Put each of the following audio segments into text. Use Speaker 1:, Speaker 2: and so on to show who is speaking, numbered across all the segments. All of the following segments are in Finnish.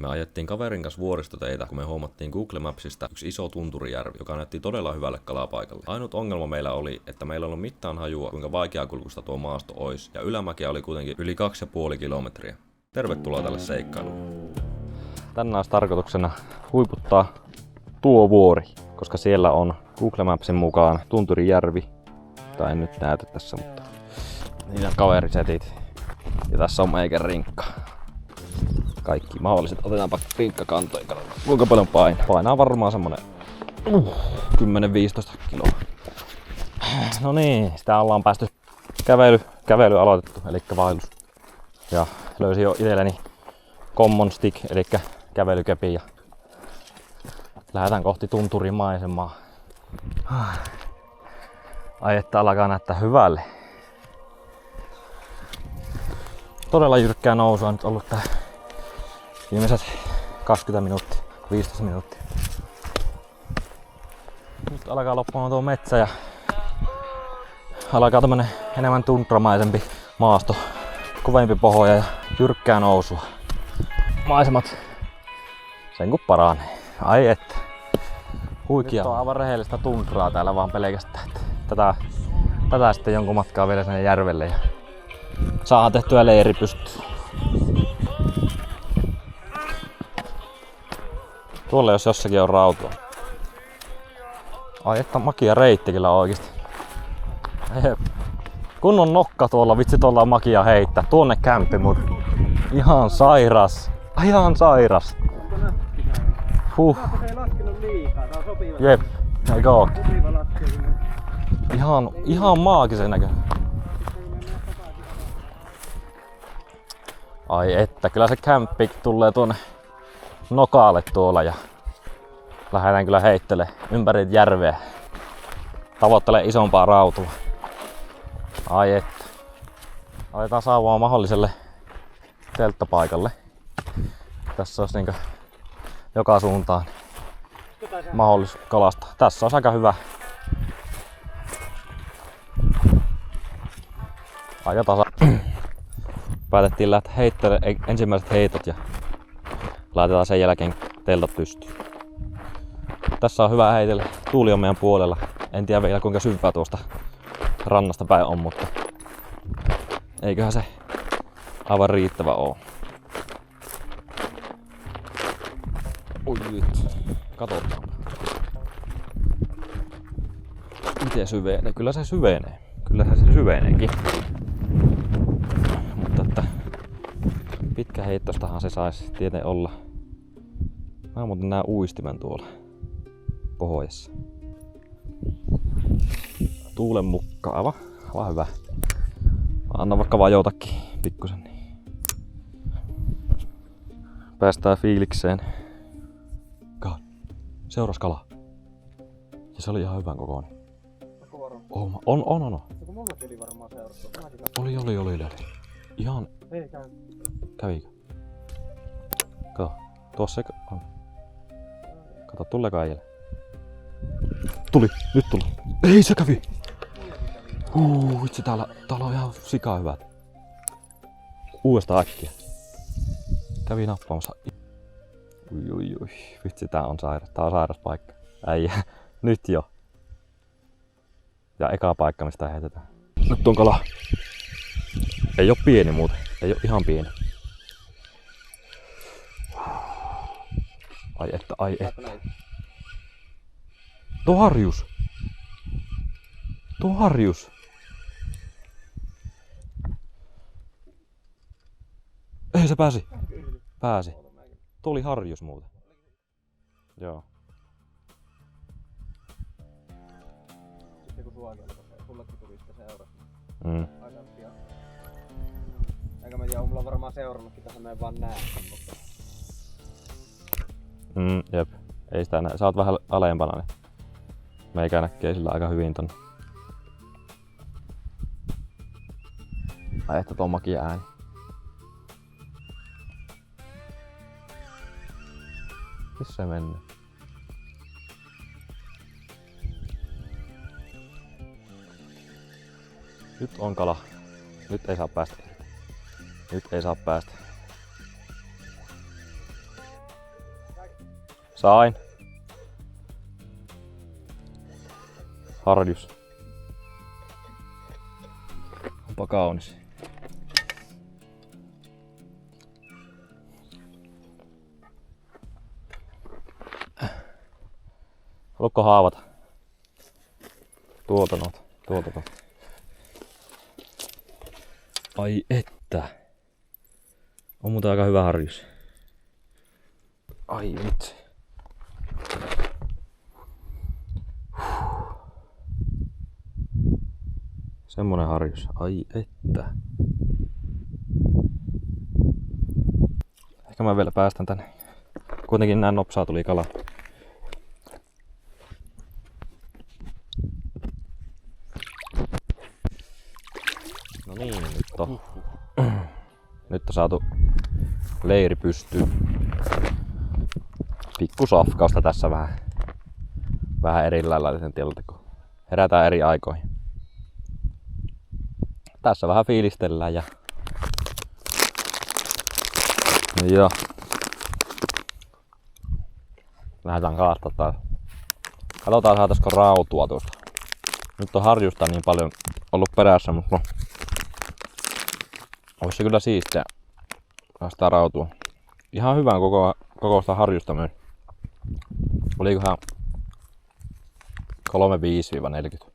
Speaker 1: Me ajettiin kaverin kanssa vuoristoteitä, kun me huomattiin Google Mapsista yksi iso tunturijärvi, joka näytti todella hyvälle kalapaikalle. Ainut ongelma meillä oli, että meillä ei ollut mitään hajua, kuinka vaikeakulkuista tuo maasto olisi, ja ylämäkiä oli kuitenkin yli 2,5 kilometriä. Tervetuloa tälle seikkailuun.
Speaker 2: Tänään olisi tarkoituksena huiputtaa tuo vuori, koska siellä on Google Mapsin mukaan Tunturijärvi. Tai en nyt näytä tässä, mutta niillä on kaverisetit. Ja tässä on meikän rinkka. Kaikki mahdolliset. Otetaanpa rinkkakantoja. Kuinka paljon painaa? Painaa varmaan semmonen 10-15 kiloa. No niin, sitä ollaan päästy kävely aloitettu, eli vaellus. Ja löysin jo itselleni common stick, eli kävelykepin ja lähdetään kohti tunturin maisemaa. Ai että alkaa näyttää hyvälle. Todella jyrkkää nousua on nyt ollut tää viimeiset 20 minuuttia, 15 minuuttia. Nyt alkaa loppumaan tuo metsä ja alkaa tämmönen enemmän tundramaisempi maasto, kovempi pohja ja jyrkkää nousua. Maisemat sen kun paranee. Ai että. Huikia. Nyt on aivan rehellistä tundraa täällä vaan pelkästään. Tätä sitten jonkun matkaa vielä sinne järvelle ja saadaan tehtyä leiri pystyyn. Tuolla jos jossakin on rautua. Ai että makia reitti kyllä oikeesti. Kun on nokka tuolla, vitsi tuolla on makia heittää. Tuonne kämppi mun. Ihan sairas. Ihan sairas.
Speaker 3: Se ei laskenut liikaa, tää on sopiva.
Speaker 2: Jep, eikö oo?
Speaker 3: Sopiva laskeminen.
Speaker 2: Ihan maagisen näköinen. Ai että, kyllä se kämppi tulee tuonne nokalle tuolla ja lähdetään kyllä heittele ympäri järveä. Tavoittelee isompaa rautua. Ai että. Aletaan saavumaan mahdolliselle telttapaikalle. Tässä olisi niinkö joka suuntaan mahdollisuus kalastaa. Tässä on aika hyvä. Aika tasa. Päätettiin lähteä heittele ensimmäiset heitot ja laitetaan sen jälkeen teltat pystyyn. Tässä on hyvä heitellä. Tuuli on meidän puolella. En tiedä vielä kuinka syvää tuosta rannasta päin on, mutta eiköhän se aivan riittävä oo. Oi nyt. Katsotaan. Miten syvenee? Kyllä se syvenee. Kyllähän se syveneekin. Mutta että pitkä heittostahan se saisi tietenkin olla. Mä muuten nää uistimen tuolla pohjassa. Tuulen mukaan. Aivan hyvä. Anna vaikka vajotakin pikkusen. Päästään fiilikseen. Seuras kala. Ja se oli ihan hyvän kokoinen. On.
Speaker 3: Joku mullakin oli varmaan seurassa.
Speaker 2: Oli. Ihan.
Speaker 3: Ei käy.
Speaker 2: Kävikö? Kato. Tuossa on. Kato, tuleeko äijälle? Tuli. Nyt tuli. Ei se kävi. Vitsi, täällä on ihan sikaa hyvät. Uudestaan äkkiä. Kävi nappaamassa. Ui. Vitsi, tää on sairas paikka. Äijä. Nyt jo. Ja eka paikka, mistä heitetään. Nyt on kala. Ei oo pieni muuten. Ei oo ihan pieni. Ai että. Tuo harjus. Ei se pääsi. Tuo oli harjus muuten. Joo.
Speaker 3: Sitten kun sullekin tuli sitä seurasta. Aika pian. Eikä mä tiedä, mulla on varmaan seurannutkin tässä, mä en vaan näe. Mutta
Speaker 2: jep. Ei sitä näe. Sä oot vähän alempana, niin meikä näkee sillä aika hyvin ton. Ai että tuo makia ääni. Missä se mennään? Nyt on kala. Nyt ei saa päästä. Sain. Harjus. Onpa kaunis. Haluatko haavata? Tuolta noita. Ai että. On muuten aika hyvä harjus. Ai vitsi. Semmonen harjus. Ai että. Ehkä mä vielä päästän tänne. Kuitenkin näin nopsaa tuli kala. No niin, nyt on saatu leiri pystyyn. Pikku safkausta tässä vähän eri lailla sen tieltä, kun herätään eri aikoihin. Tässä vähän fiilistellään ja lähdetään kalastaa taas. Katsotaan saataisiko rautua tuosta. Nyt on harjusta niin paljon ollut perässä, mutta olisi se kyllä siistiä päästään rautua. Ihan hyvän kokoista harjusta myös. Olikohan 35-40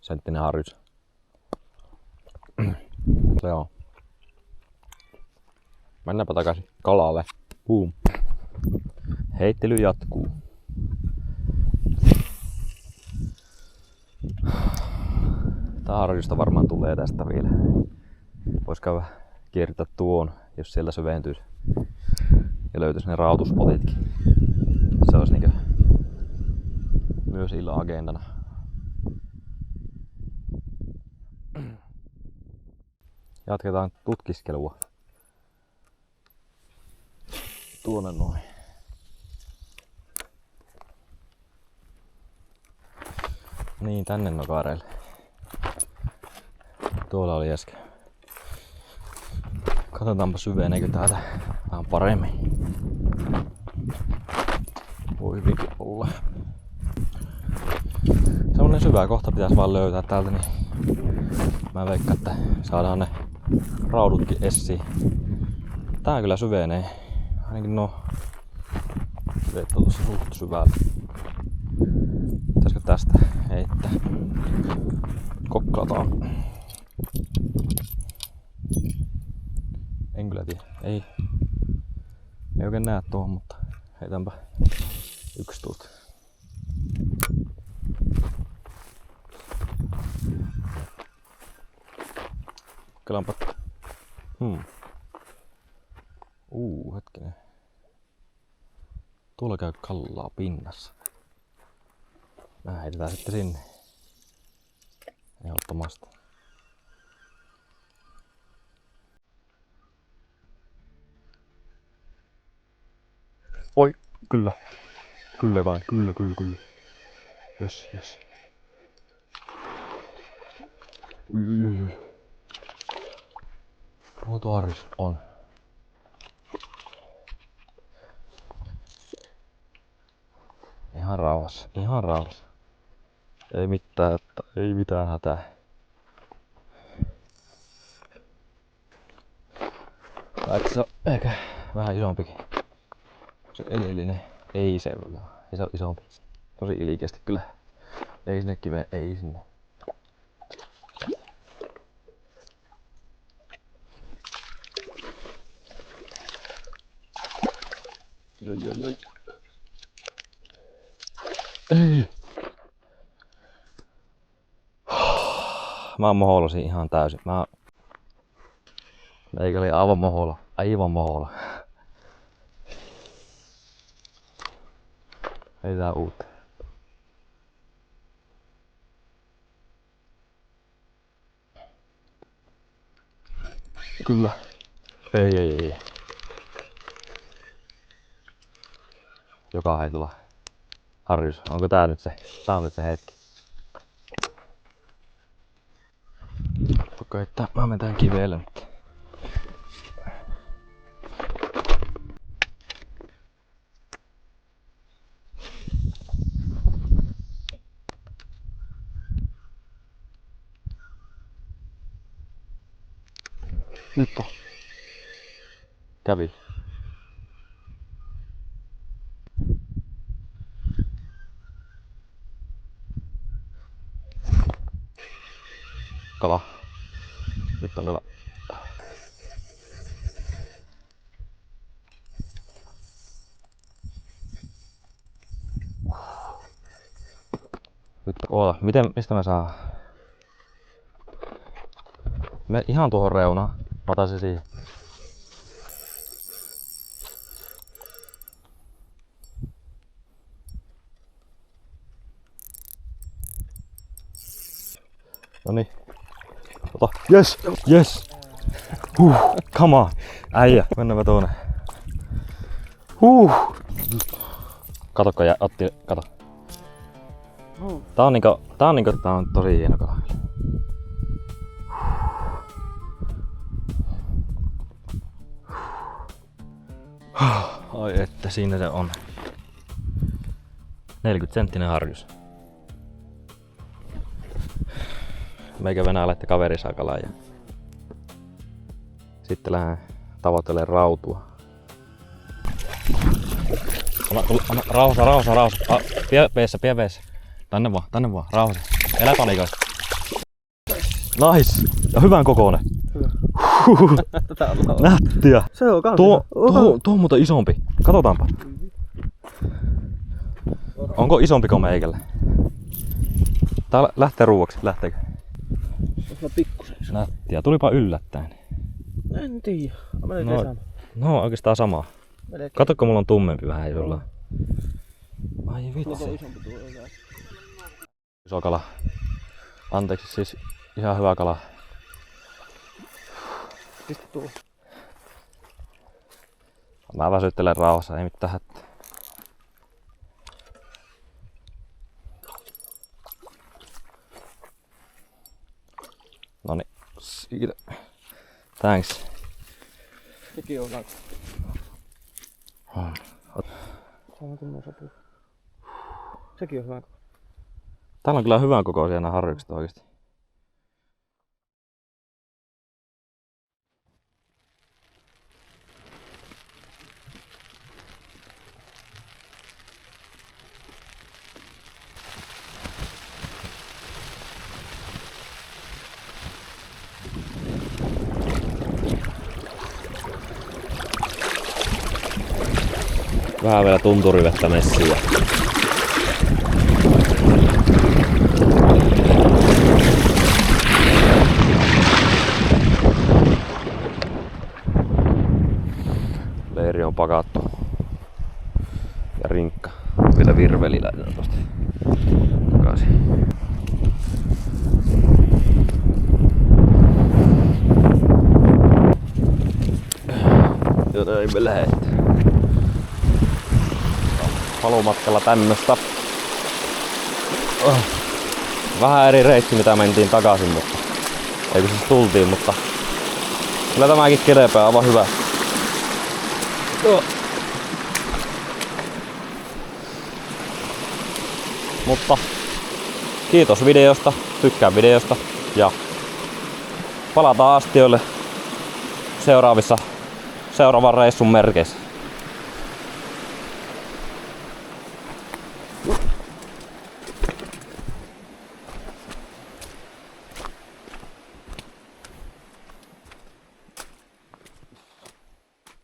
Speaker 2: senttinen harjus. Se on. Mennäänpä takaisin kalalle. Boom. Heittely jatkuu. Tää harjusta varmaan tulee tästä vielä. Vois käydä kiertää tuon, jos siellä syventyisi ja löytyisi ne rautuspotitkin. Se olisi niinkö myös illan agendana. Jatketaan tutkiskelua. Tuonne noin. Niin, tänne nokareille. Tuolla oli äsken. Katsotaanpa syveneekö täältä vähän paremmin. Voi hyvinkin olla. Semmonen syvä kohta pitäisi vaan löytää täältä, niin mä veikkaan, että saadaan ne raudutkin esiin. Tää kyllä syvenee. Ainakin no veet on tossa suht syvällä. Pitäisikö tästä heittää? Koklataan. En kyllä tiedä. Ei oikein näe tuohon, mutta heitänpä yksi tuolta. Kokeilaanpa. Hetkinen. Tuolla käy kallaa pinnassa. Mä heitetään sitten sinne. Ehdottomasti. Oi, kyllä. Kyllä vain, kyllä. Yes. Ui. Muotoaris on. Ihan rauhassa. Ei mitään hätää. Vaikka se on ehkä vähän isompikin. Se edellinen. Ei se ole isompi. Tosi ilkeästi kyllä. Ei sinne kiveen, ei sinne. Joi. Ei. Mä moholasin ihan täysin. Meikä oli aivan mohola. Ei tää uutta. Kyllä. Ei. Joka heitolla. Harjus, onko tää nyt se? Tää on nyt se hetki. Okei, mä menen tähän kiveelle nyt. Nyt on. Kävi. Kala. Nyt on kala. Nyt oota, mistä me saa? Me ihan tuohon reunaan. Mä otan se siihen. Noniin. Ota. Yes! Yes! Come on! Äijä! Mennäänpä tuonne. Katokko otti. Kato. Tää on tosi hieno kala. Ai että siinä se on. 40-senttinen harjus. Meikä venää että kaveri saa kalaa ja sitten lähden tavoittelemaan rautua. Rauhassa. Pie veessä. Tänne vaan, rauhassa. Elä panikoista. Nice! Ja hyvän kokoinen. Nättiä.
Speaker 3: Se on kans.
Speaker 2: Tuo on muuten isompi. Katsotaanpa. Onko isompi kuin meikälle? Tää lähtee ruuaksi. Lähteekö?
Speaker 3: Tuossa pikkusen.
Speaker 2: Nättiä. Tulipa yllättäen.
Speaker 3: En tiedä. Melkein sama.
Speaker 2: No oikeastaan sama.
Speaker 3: Melkein.
Speaker 2: Katokko mulla on tummempi vähän jollain. Ai vitsi. Iso kala. Anteeksi siis ihan hyvä kala.
Speaker 3: Pistä tuo.
Speaker 2: Mä väsyttelen rauhassa, ei mitään hätää. Noniin, siitä. Thanks.
Speaker 3: Sekin on kaksi. Sama kunnon sopuu. Sekin on hyvä.
Speaker 2: Täällä on kyllä hyvän kokoisia nämä harjukset oikeesti. Vähän vielä tunturivettä messiä. Leiri on pakattu. Ja rinkka. Vielä virveli laitetaan tosta takaisin. Joten ei me lähettä. Paluumatkalla tämmöstä. Vähän eri reitti mitä mentiin takaisin, mutta eikö siis tultiin, mutta kyllä tämäkin kelepää aivan hyvä. Mutta kiitos videosta, tykkää videosta ja palataan astioille seuraavan reissun merkeissä.